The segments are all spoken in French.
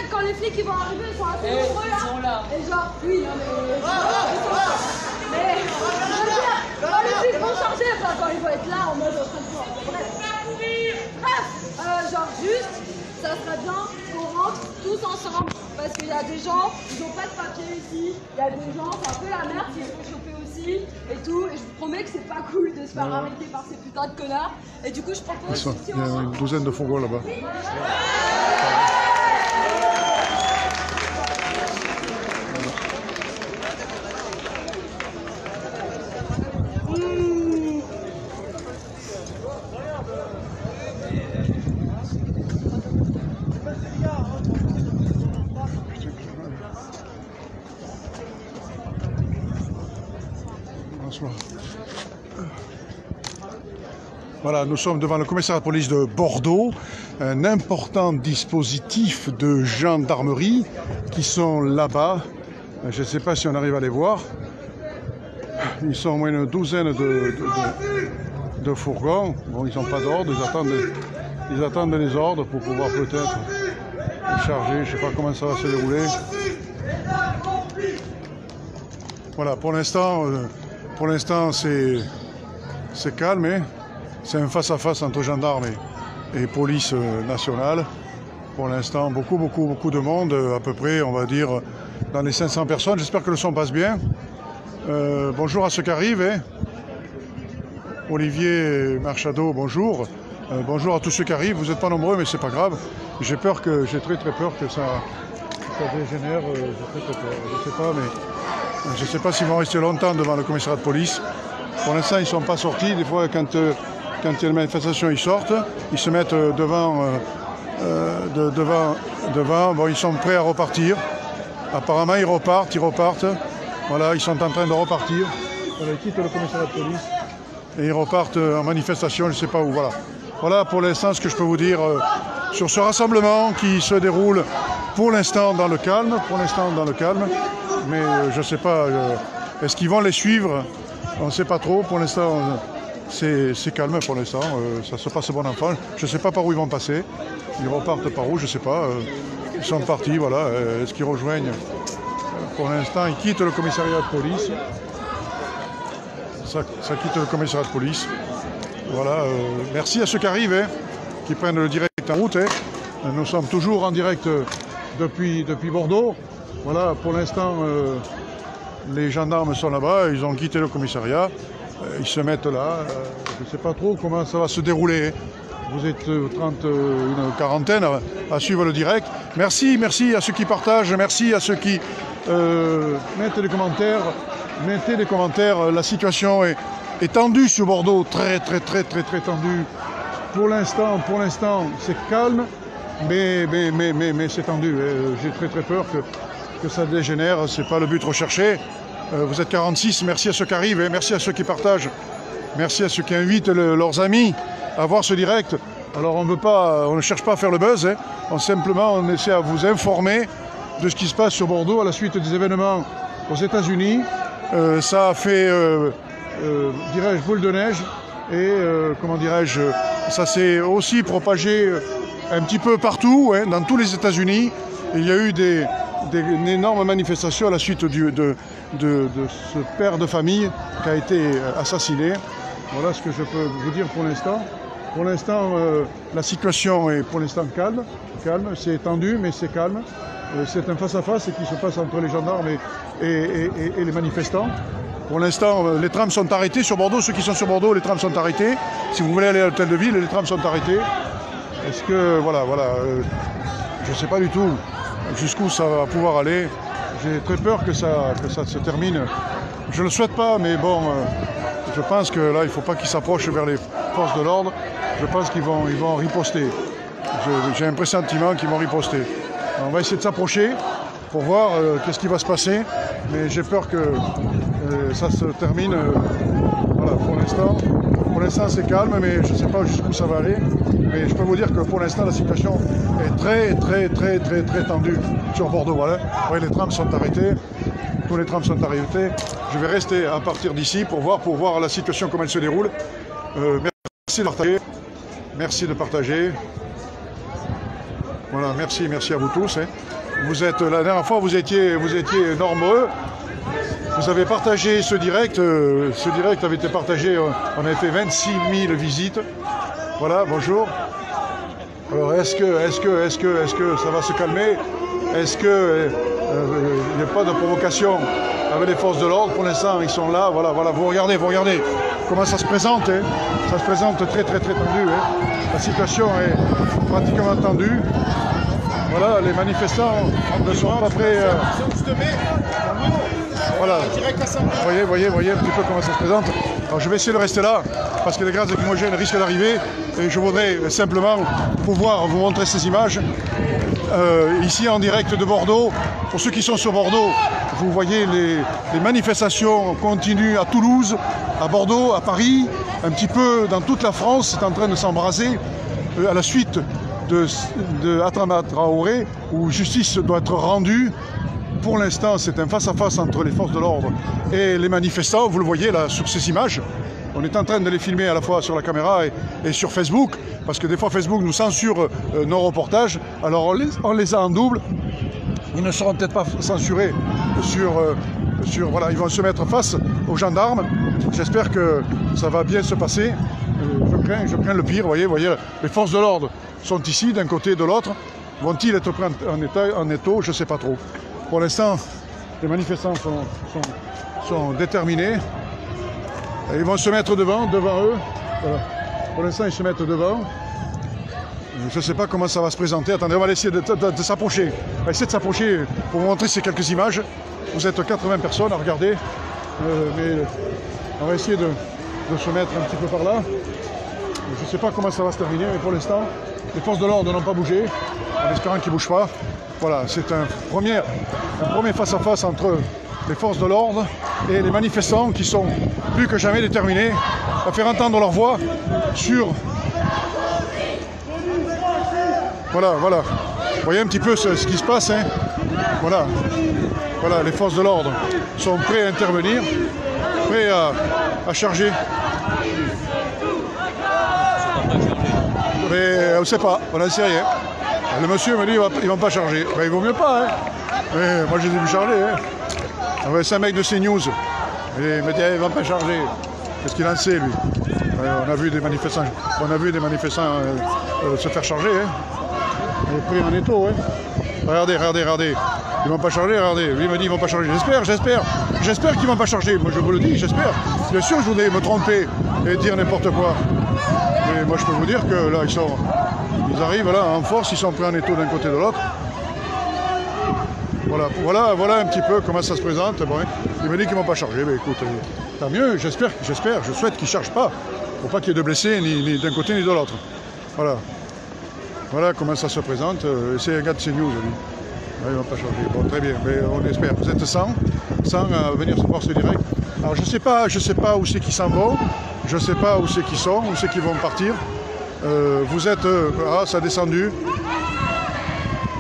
fait, quand les flics ils vont arriver, ils sont assez nombreux là. Et genre, oui, non mais je veux dire, quand les flics vont charger, enfin quand ils vont être là en mode en train de voir. Bref, genre juste, ça serait bien qu'on rentre tous ensemble. Parce qu'il y a des gens, ils n'ont pas de papier ici. Il y a des gens, c'est un peu la merde, ils se font choper aussi et tout. Et je vous promets que c'est pas cool de se faire arrêter par ces putains de connards. Et du coup, je propose. Il y a une douzaine de fourgons là-bas. Voilà, nous sommes devant le commissariat de police de Bordeaux, un important dispositif de gendarmerie qui sont là-bas. Je ne sais pas si on arrive à les voir. Ils sont au moins une douzaine de fourgons. Bon, ils n'ont pas d'ordre, ils attendent les ordres pour pouvoir peut-être charger. Je ne sais pas comment ça va se dérouler. Voilà, pour l'instant, c'est calme. Hein. C'est un face-à-face entre gendarmes et police nationale. Pour l'instant, beaucoup de monde, à peu près, on va dire, dans les 500 personnes. J'espère que le son passe bien. Bonjour à ceux qui arrivent. Hein. Olivier Marchado, bonjour. Bonjour à tous ceux qui arrivent. Vous n'êtes pas nombreux, mais c'est pas grave. J'ai très peur que ça dégénère. J'ai très peur. Je ne sais pas s'ils vont rester longtemps devant le commissariat de police. Pour l'instant, ils ne sont pas sortis. Des fois, quand il y a une manifestation, ils sortent. Ils se mettent devant. Bon, ils sont prêts à repartir. Apparemment, ils repartent. Voilà, ils sont en train de repartir. Voilà, ils quittent le commissariat de police. Et ils repartent en manifestation, je ne sais pas où. Voilà. Voilà pour l'instant ce que je peux vous dire sur ce rassemblement qui se déroule pour l'instant dans le calme. Mais je ne sais pas, est-ce qu'ils vont les suivre? On ne sait pas trop. Pour l'instant, c'est calme pour l'instant. Ça se passe bon enfant. Je ne sais pas par où ils vont passer. Ils repartent par où, je ne sais pas. Ils sont partis, voilà. Est-ce qu'ils rejoignent? Pour l'instant, ils quittent le commissariat de police. Ça quitte le commissariat de police. Voilà. Merci à ceux qui arrivent, hein, qui prennent le direct en route. Hein. Nous sommes toujours en direct depuis Bordeaux. Voilà, pour l'instant, les gendarmes sont là-bas. Ils ont quitté le commissariat. Ils se mettent là. Je ne sais pas trop comment ça va se dérouler. Hein. Vous êtes une quarantaine à suivre le direct. Merci à ceux qui partagent. Merci à ceux qui mettez des commentaires. La situation est tendue sur Bordeaux, très tendue. Pour l'instant, c'est calme, mais c'est tendu. J'ai très peur que ça dégénère. C'est pas le but recherché. Vous êtes 46. Merci à ceux qui arrivent, merci à ceux qui partagent, merci à ceux qui invitent leurs amis à voir ce direct. Alors on ne cherche pas à faire le buzz. Hein. On essaie à vous informer de ce qui se passe sur Bordeaux à la suite des événements aux États-Unis. Ça a fait, dirais-je, boule de neige et, ça s'est aussi propagé un petit peu partout, hein, dans tous les États-Unis. Il y a eu une énorme manifestation à la suite de ce père de famille qui a été assassiné. Voilà ce que je peux vous dire pour l'instant. Pour l'instant, la situation est pour l'instant calme. C'est tendu, mais c'est calme. C'est un face-à-face qui se passe entre les gendarmes et les manifestants. Pour l'instant, les trams sont arrêtés sur Bordeaux. Ceux qui sont sur Bordeaux, les trams sont arrêtés. Si vous voulez aller à l'hôtel de ville, les trams sont arrêtés. Est-ce que, voilà, je ne sais pas du tout jusqu'où ça va pouvoir aller. J'ai très peur que ça se termine. Je ne le souhaite pas, mais bon, je pense que là, il ne faut pas qu'ils s'approchent vers les forces de l'ordre. Je pense qu'ils vont riposter. J'ai un pressentiment qu'ils vont riposter. On va essayer de s'approcher pour voir qu'est-ce qui va se passer, mais j'ai peur que ça se termine. Voilà, pour l'instant c'est calme, mais je ne sais pas jusqu'où ça va aller. Mais je peux vous dire que pour l'instant la situation est très tendue sur Bordeaux. Voilà, les trams sont arrêtés, tous les trams sont arrêtés. Je vais rester à partir d'ici pour voir la situation, comment elle se déroule. Merci de partager. Voilà, merci à vous tous. Hein. Vous êtes, la dernière fois, vous étiez nombreux. Vous avez partagé ce direct. Ce direct avait été partagé. On avait fait 26 000 visites. Voilà, bonjour. Alors, est-ce que ça va se calmer? Est-ce qu'il n'y a pas de provocation avec les forces de l'ordre? Pour l'instant, ils sont là. Voilà, vous regardez comment ça se présente. Hein. Ça se présente très tendu. Hein. La situation est pratiquement tendue. Voilà, les manifestants ne sont pas prêts. Voilà. Voyez un petit peu comment ça se présente. Alors je vais essayer de rester là parce que les gaz lacrymogènes risquent d'arriver et je voudrais simplement pouvoir vous montrer ces images ici en direct de Bordeaux. Pour ceux qui sont sur Bordeaux, vous voyez les manifestations continuent à Toulouse, à Bordeaux, à Paris, un petit peu dans toute la France. C'est en train de s'embraser à la suite de Adama Traoré où justice doit être rendue. Pour l'instant, c'est un face-à-face entre les forces de l'ordre et les manifestants. Vous le voyez là sur ces images. On est en train de les filmer à la fois sur la caméra et sur Facebook, parce que des fois Facebook nous censure nos reportages. Alors on les a en double. Ils ne seront peut-être pas censurés voilà, ils vont se mettre face aux gendarmes. J'espère que ça va bien se passer. Je crains le pire. Vous voyez, les forces de l'ordre sont ici d'un côté et de l'autre. Vont-ils être pris en étau? Je ne sais pas trop. Pour l'instant, les manifestants sont déterminés. Et ils vont se mettre devant eux. Voilà. Pour l'instant, ils se mettent devant. Je ne sais pas comment ça va se présenter. Attendez, on va essayer de s'approcher. On va essayer de s'approcher pour vous montrer ces quelques images. Vous êtes 80 personnes à regarder. Mais on va essayer de se mettre un petit peu par là. Je ne sais pas comment ça va se terminer, mais pour l'instant, les forces de l'ordre n'ont pas bougé, en espérant qu'ils ne bougent pas. Voilà, c'est un premier face-à-face entre les forces de l'ordre et les manifestants qui sont plus que jamais déterminés à faire entendre leur voix sur... Voilà. Vous voyez un petit peu ce qui se passe. Hein. Voilà, les forces de l'ordre sont prêts à intervenir, prêts à charger. Mais on ne sait pas, on n'en sait rien. Le monsieur me dit qu'ils ne vont pas charger. Ben, il vaut mieux pas. Hein. Mais moi j'ai dû charger. Hein. C'est un mec de CNews. Il me dit qu'ils ne vont pas charger. Qu'est-ce qu'il en sait lui? On a vu des manifestants, se faire charger. Hein. Ils sont pris en étau. Hein. Regardez. Ils ne vont pas charger, regardez. Lui il me dit qu'ils ne vont pas charger. J'espère qu'ils ne vont pas charger. Moi je vous le dis, j'espère. Bien sûr je voudrais me tromper et dire n'importe quoi. Mais moi je peux vous dire que là ils arrivent là en force, ils sont pris en étau d'un côté et de l'autre. Voilà un petit peu comment ça se présente. Bon, il me dit qu'ils ne vont pas charger. Mais écoute, tant mieux, j'espère, je souhaite qu'ils ne chargent pas. Pour pas qu'il y ait de blessés ni d'un côté ni de l'autre. Voilà comment ça se présente. C'est un gars de CNews, lui. Ils ne vont pas charger. Bon, très bien, mais on espère. Vous êtes 100 à venir se voir ce direct. Alors je sais pas où c'est qu'ils s'en vont. Je ne sais pas où c'est qu'ils sont, où c'est qu'ils vont partir. Vous êtes... ça a descendu.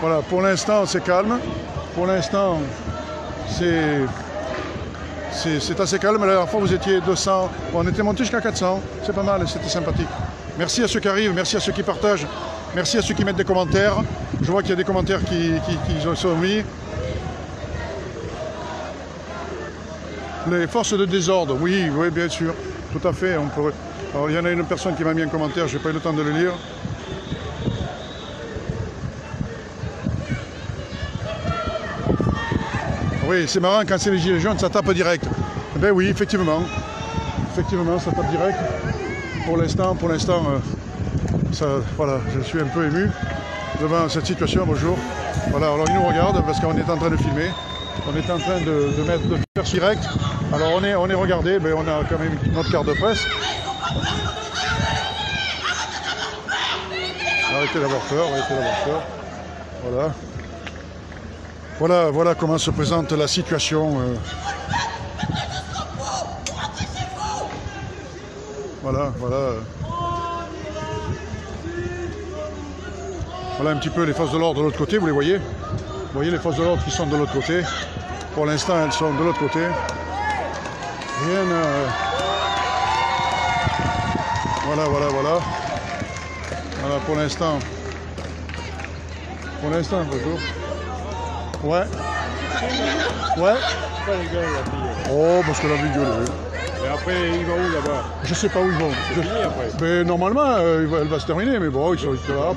Voilà, pour l'instant, c'est calme. Pour l'instant, c'est assez calme. La dernière fois, vous étiez 200. Bon, on était monté jusqu'à 400. C'est pas mal, c'était sympathique. Merci à ceux qui arrivent, merci à ceux qui partagent. Merci à ceux qui mettent des commentaires. Je vois qu'il y a des commentaires qui sont mis. Les forces de désordre, oui, bien sûr. Tout à fait. Alors, il y en a une personne qui m'a mis un commentaire, je n'ai pas eu le temps de le lire. Oui, c'est marrant, quand c'est les gilets jaunes, ça tape direct. Ben oui, effectivement. Effectivement, ça tape direct. Pour l'instant, voilà, je suis un peu ému devant cette situation. Bonjour. Voilà, alors ils nous regardent parce qu'on est en train de filmer. On est en train de faire direct. Alors on est regardé, mais on a quand même notre carte de presse. Arrêtez d'avoir peur. Voilà comment se présente la situation. Voilà un petit peu les forces de l'ordre de l'autre côté, vous les voyez? Vous voyez les forces de l'ordre qui sont de l'autre côté. Pour l'instant, elles sont de l'autre côté. Rien à... Voilà, pour l'instant. Pour l'instant, bonjour. Ouais. Ouais. Oh, parce que la vie gueule. Et après, il va où là-bas? Je sais pas où ils vont. Mais normalement, elle va se terminer. Mais bon, ils sont là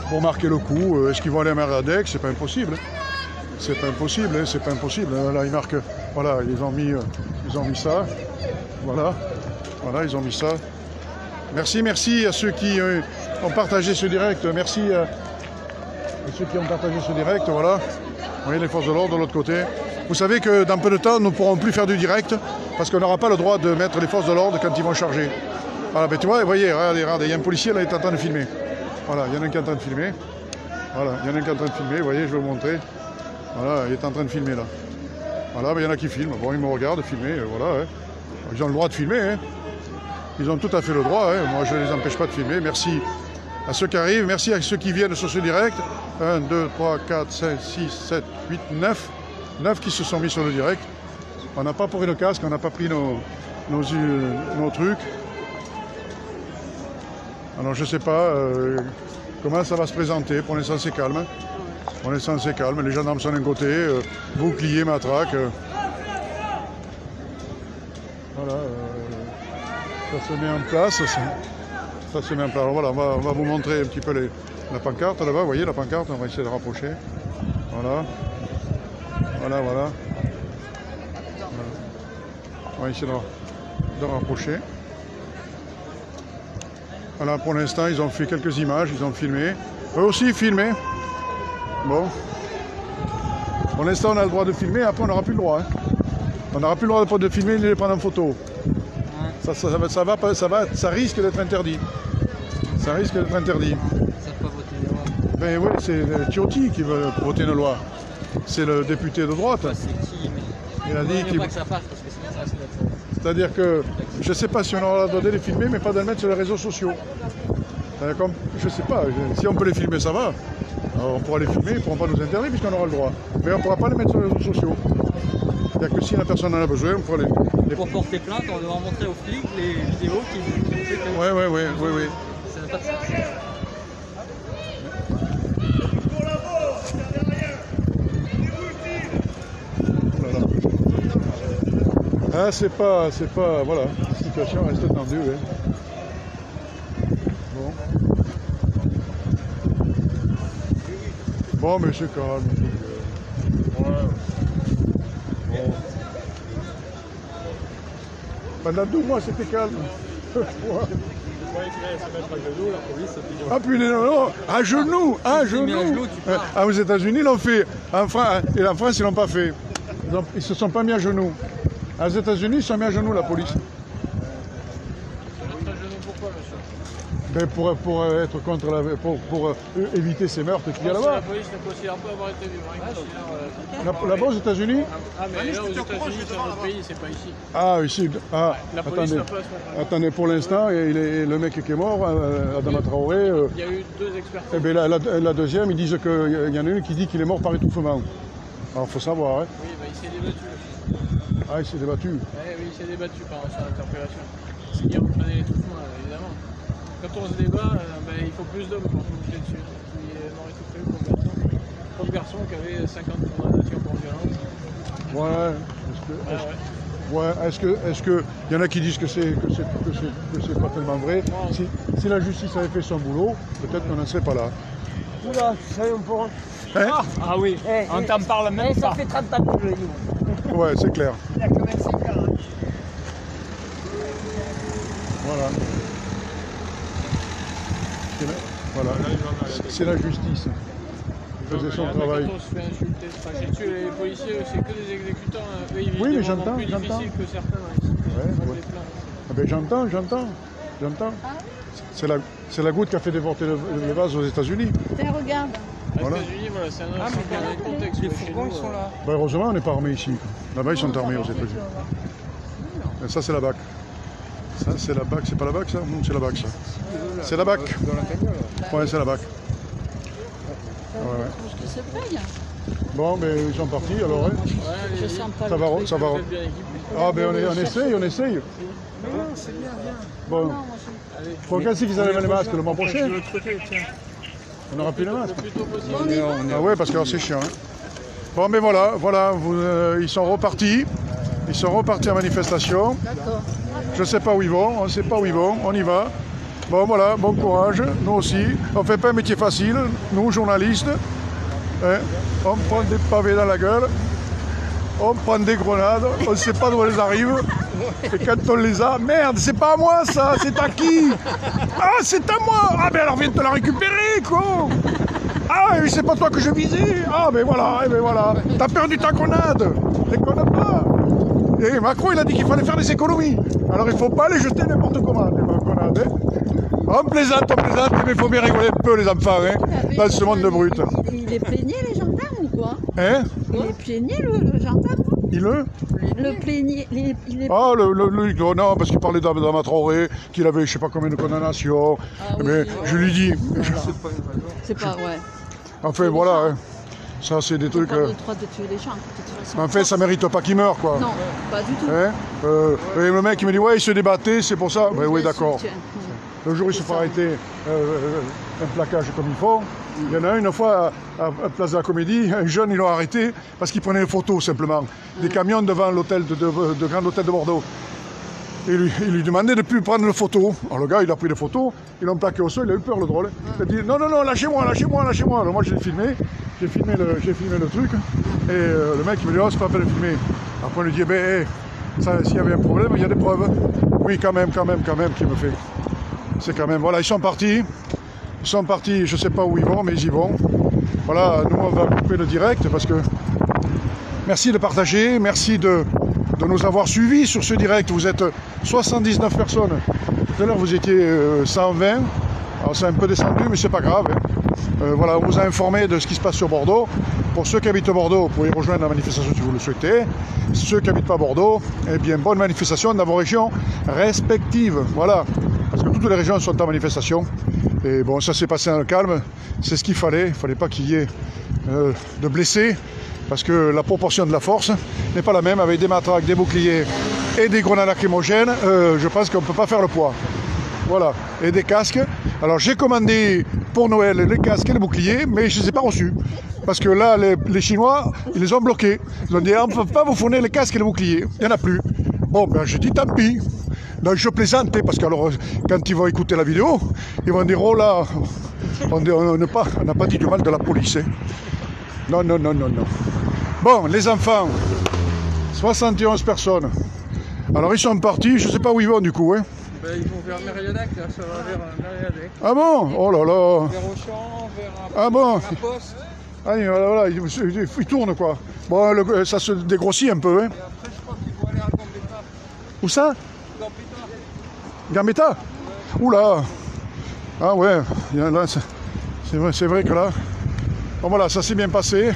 pour marquer le coup. Est-ce qu'ils vont aller à Mariadec? C'est pas impossible. C'est pas impossible. C'est pas impossible. Là, ils marquent. Voilà, ils ont mis ça. Voilà. Voilà, ils ont mis ça. Merci à ceux qui ont partagé ce direct. Merci à ceux qui ont partagé ce direct. Voilà. Vous voyez les forces de l'ordre de l'autre côté. Vous savez que dans peu de temps, nous ne pourrons plus faire du direct parce qu'on n'aura pas le droit de mettre les forces de l'ordre quand ils vont charger. Voilà, ben tu vois, vous voyez, regardez, il y a un policier là, il est en train de filmer. Voilà, il y en a un qui est en train de filmer. Voilà, il y en a un qui est en train de filmer, vous voyez, je vais vous montrer. Voilà, il est en train de filmer là. Voilà, ben, il y en a qui filment. Bon, ils me regardent filmer, voilà. Hein. Ils ont le droit de filmer, hein. Ils ont tout à fait le droit, hein. Moi je ne les empêche pas de filmer. Merci à ceux qui arrivent, merci à ceux qui viennent sur ce direct. 1, 2, 3, 4, 5, 6, 7, 8, 9. 9 qui se sont mis sur le direct. On n'a pas pris nos casques, on n'a pas pris nos trucs. Alors je ne sais pas comment ça va se présenter. Pour l'instant c'est calme. Pour l'instant c'est calme. Les gendarmes sont d'un côté, bouclier, matraque. Voilà. Ça se met en place. Ça se met en place. Alors voilà, on va vous montrer un petit peu la pancarte là-bas. Vous voyez la pancarte, on va essayer de rapprocher. Voilà. Voilà. On va essayer de rapprocher. Voilà, pour l'instant, ils ont fait quelques images, ils ont filmé. Eux aussi, filmé. Bon. Pour l'instant, on a le droit de filmer, après, on n'aura plus le droit. Hein. On n'aura plus le droit de filmer ni de les prendre en photo. Ça risque d'être interdit. Ça risque d'être interdit. Ça peut voter une loi. Ben oui, c'est Ciotti qui veut voter une loi. C'est le député de droite. C'est qui, mais... Il a dit qu'il... pas que ça passe, parce que sinon ça risque d'être... C'est-à-dire que je ne sais pas si on aura le droit de les filmer, mais pas de les mettre sur les réseaux sociaux. Comme, je ne sais pas, si on peut les filmer, ça va. Alors, on pourra les filmer, ils ne pourront pas nous interdire puisqu'on aura le droit. Mais on ne pourra pas les mettre sur les réseaux sociaux. C'est-à-dire que si la personne en a besoin, on pourra les... Pour porter plainte, on devra montrer aux flics les vidéos qui ont fait que... Oui. Ça n'a pas de sens. Ah, c'est pas, voilà, la situation reste tendue. Hein. Bon, mais c'est calme. Ouais. Bon. Pendant 2 mois, c'était calme. Ah, puis non, à genoux. Ah, aux États-Unis, ils l'ont fait. En France, ils l'ont pas fait. Ils se sont pas mis à genoux. Aux États-Unis, ils sont mis à genoux, la police. Mais pour être contre pour éviter ces meurtres qu'il y a là-bas. La police ne considère pas avoir été libre. Là-bas aux États-Unis? Ah, mais là aux États-Unis, c'est un autre pays, c'est pas ici. Ah, ici. Ah, la police n'a pas à se faire. Attendez, pour l'instant, le mec qui est mort, Adama Traoré. Il y a eu 2 expertises. Eh bien, la deuxième, ils disent qu'il y en a une qui dit qu'il est mort par étouffement. Alors, il faut savoir. Hein. Oui, bah, il s'est débattu. Ah, il s'est débattu. Oui, il s'est débattu par son interpellation. C'est dire, vous prenez l'étouffement, évidemment. Quand on se débat, il faut plus d'hommes pour se bouger dessus. Il est mort étouffé, pauvre garçon qui avait 50 condamnations pour violence. Est-ce que il y en a qui disent que c'est pas tellement vrai. Si la justice avait fait son boulot, peut-être qu'on n'en serait pas là. Oula, ça y est, on peut... Hein? Ah oui, on t'en parle même pas. Ça fait 30 ans que je le dis. Ouais, c'est clair. Il y a quand même 5 ans. Hein. Voilà. C'est la justice. Il faisait son travail. Quand on se fait insulter, se fâcher dessus, les policiers, c'est que des exécutants. Eux, ils Oui, mais vivent j'entends. plus difficile que certains. Ah ben, j'entends. C'est la goutte qui a fait déborder le vase aux États-Unis. Tiens, regarde. Aux États-Unis, voilà, c'est un contexte. Les fourgons, ils sont là. Ben, heureusement, on n'est pas armés ici. Là-bas, ils sont armés aux États-Unis. Et ça, c'est la BAC. Ça, c'est la BAC. C'est pas la BAC, ça? Non, c'est la BAC, ça. C'est la BAC. Ouais, c'est la BAC. Ouais. C'est pareil. Bon, ben, ils sont partis, alors. Hein. Je sens pas Ça va. Ah, ben, on essaye. Non, c'est bien. Bon. Faut qu'est-ce qu'ils enlèvent les masques le mois prochain? On aura plus les masques. Le plus tôt possible. Ah ouais, parce que c'est chiant. Hein. Bon, mais voilà, ils sont repartis. Ils sont repartis en manifestation. D'accord. Je ne sais pas où ils vont, on ne sait pas où ils vont, on y va. Bon voilà, bon courage, nous aussi. On ne fait pas un métier facile, nous journalistes. Hein, on prend des pavés dans la gueule, on prend des grenades, on ne sait pas d'où elles arrivent. Et quand on les a, merde, c'est pas à moi ça, c'est à qui? Ah, c'est à moi! Ah ben alors viens te la récupérer, con! Ah, mais c'est pas toi que je visais! Ah ben voilà, t'as perdu ta grenade! Déconne pas! Et Macron il a dit qu'il fallait faire des économies. Alors il ne faut pas les jeter n'importe comment, les grenades. Hein. On plaisante, mais il faut bien rigoler un peu les enfants, hein, dans ce monde de brut. Il les plaignait les gendarmes ou quoi? Hein? Il les plaignait le gendarme? Il le plaignait. Ah, non, parce qu'il parlait d'Adama Traoré, qu'il avait je sais pas combien de condamnations. Ah, mais oui, je lui dis. C'est pas, ouais. Enfin voilà, hein. Ça c'est des trucs. Pas le droit de tuer les gens, de toute façon. En fait, ça mérite pas qu'il meure, quoi. Non, pas du tout. Hein? Et le mec il me dit ouais, il se débattait, c'est pour ça. Oui, d'accord. Tiens. Le jour où il se fait arrêter un plaquage comme il faut, il y en a une fois à Place de la Comédie, un jeune, ils l'ont arrêté parce qu'il prenait des photos simplement. Des camions devant l'hôtel de Grand Hôtel de Bordeaux. Et il lui demandait de ne plus prendre de photos. Alors le gars, il a pris des photos, ils l'ont plaqué au sol, il a eu peur, le drôle. Il a dit non, lâchez-moi. Alors moi, j'ai filmé le truc. Et le mec, il me dit, oh, c'est pas la peine de filmer. Après, on lui dit, ben, s'il y avait un problème, il y a des preuves. Oui, quand même, qui me fait. C'est quand même, voilà, ils sont partis, je ne sais pas où ils vont, mais ils y vont. Voilà, nous on va couper le direct parce que merci de partager, merci de nous avoir suivis sur ce direct. Vous êtes 79 personnes, tout à l'heure vous étiez 120, alors c'est un peu descendu mais c'est pas grave. Hein. Voilà, on vous a informé de ce qui se passe sur Bordeaux. Pour ceux qui habitent Bordeaux, vous pouvez rejoindre la manifestation si vous le souhaitez. Ceux qui n'habitent pas Bordeaux, eh bien bonne manifestation dans vos régions respectives. Voilà. Parce que toutes les régions sont en manifestation. Et bon, ça s'est passé dans le calme. C'est ce qu'il fallait. Il ne fallait pas qu'il y ait de blessés. Parce que la proportion de la force n'est pas la même. Avec des matraques, des boucliers et des grenades lacrymogènes, je pense qu'on ne peut pas faire le poids. Voilà. Et des casques. Alors j'ai commandé pour Noël les casques et les boucliers, mais je ne les ai pas reçus. Parce que là, les Chinois, ils les ont bloqués. Ils ont dit, on ne peut pas vous fournir les casques et les boucliers. Il n'y en a plus. Bon, ben j'ai dit, tant pis. Donc je plaisantais parce que alors, quand ils vont écouter la vidéo, ils vont dire oh là, on n'a pas dit du mal de la police. Hein. Non. Bon, les enfants, 71 personnes. Alors ils sont partis, je ne sais pas où ils vont du coup. Hein. Ben, ils vont vers Mériadac, là, ça va vers Mériadac. Ah bon? Oh là là. Vers Auchan, vers ah bon? la Poste. Ah, voilà, ils tournent quoi. Bon, ça se dégrossit un peu. Hein. Et après, je crois qu'ils vont aller à Gambetta. Où ça? Gambetta. Gambetta? Oula! Ah ouais, là, c'est vrai que là... Bon voilà, ça s'est bien passé.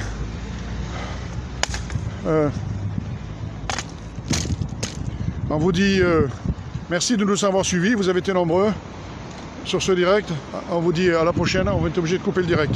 On vous dit merci de nous avoir suivis, vous avez été nombreux sur ce direct. On vous dit à la prochaine, on va être obligé de couper le direct.